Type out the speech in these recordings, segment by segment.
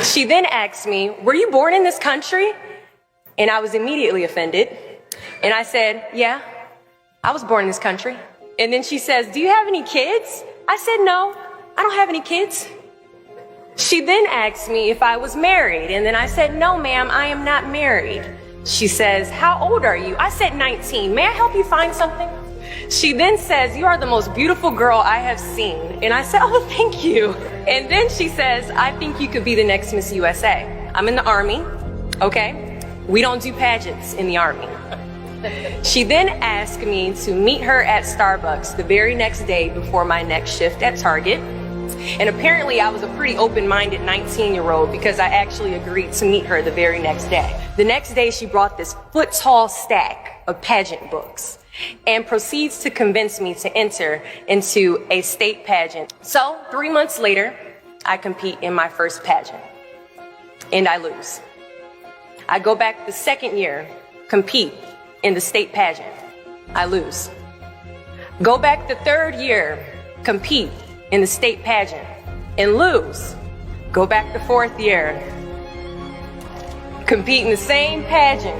She then asked me, were you born in this country? And I was immediately offended. And I said, yeah, I was born in this country. And then she says, do you have any kids? I said, no, I don't have any kids. She then asked me if I was married. And then I said, no, ma'am, I am not married. She says, how old are you? I said, 19. May I help you find something? She then says, you are the most beautiful girl I have seen. And I said, oh, thank you. And then she says, I think you could be the next Miss USA. I'm in the Army, okay? We don't do pageants in the Army. She then asked me to meet her at Starbucks the very next day before my next shift at Target. And apparently I was a pretty open-minded 19-year-old because I actually agreed to meet her the very next day. The next day she brought this foot-tall stack of pageant books and proceeds to convince me to enter into a state pageant. So 3 months later, I compete in my first pageant and I lose. I go back the second year, compete in the state pageant. I lose. Go back the third year, compete in the state pageant and lose. Go back the fourth year, compete in the same pageant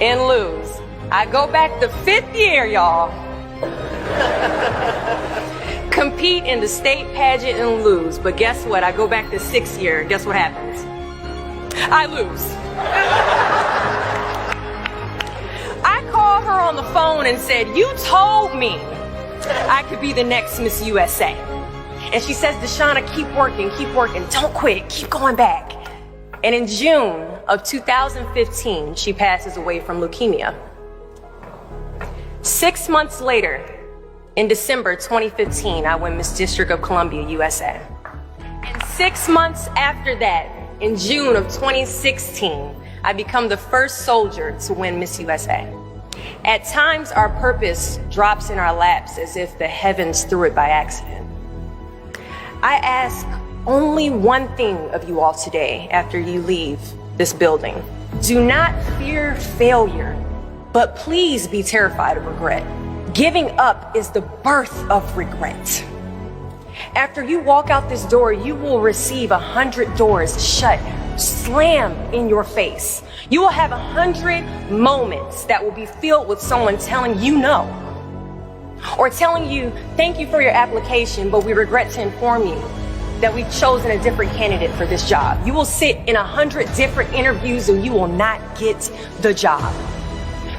and lose. I go back the fifth year, y'all. Compete in the state pageant and lose. But guess what? I go back the sixth year. Guess what happens? I lose. I called her on the phone and said, you told me I could be the next Miss USA. And she says, Deshauna, keep working, don't quit, keep going back. And in June of 2015, she passes away from leukemia. 6 months later, in December 2015, I win Miss District of Columbia, USA. And 6 months after that, in June of 2016, I become the first soldier to win Miss USA. At times, our purpose drops in our laps as if the heavens threw it by accident. I ask only one thing of you all today after you leave this building. Do not fear failure, but please be terrified of regret. Giving up is the birth of regret. After you walk out this door, you will receive 100 doors shut, slam in your face. You will have 100 moments that will be filled with someone telling you no, or telling you, thank you for your application, but we regret to inform you that we've chosen a different candidate for this job. You will sit in 100 different interviews and you will not get the job.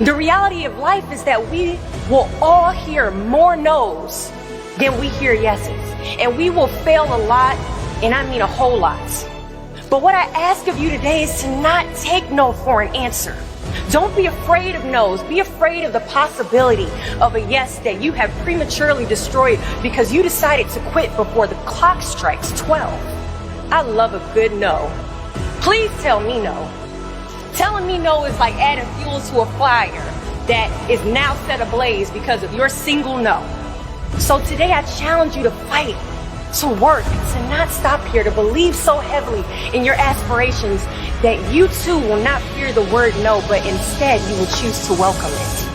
The reality of life is that we will all hear more no's than we hear yeses. And we will fail a lot, and I mean a whole lot. But what I ask of you today is to not take no for an answer. Don't be afraid of no's. Be afraid of the possibility of a yes that you have prematurely destroyed because you decided to quit before the clock strikes 12. I love a good no. Please tell me no. Telling me no is like adding fuel to a fire that is now set ablaze because of your single no. So today I challenge you to fight, to work, to not stop here, to believe so heavily in your aspirations that you too will not fear the word no, but instead you will choose to welcome it.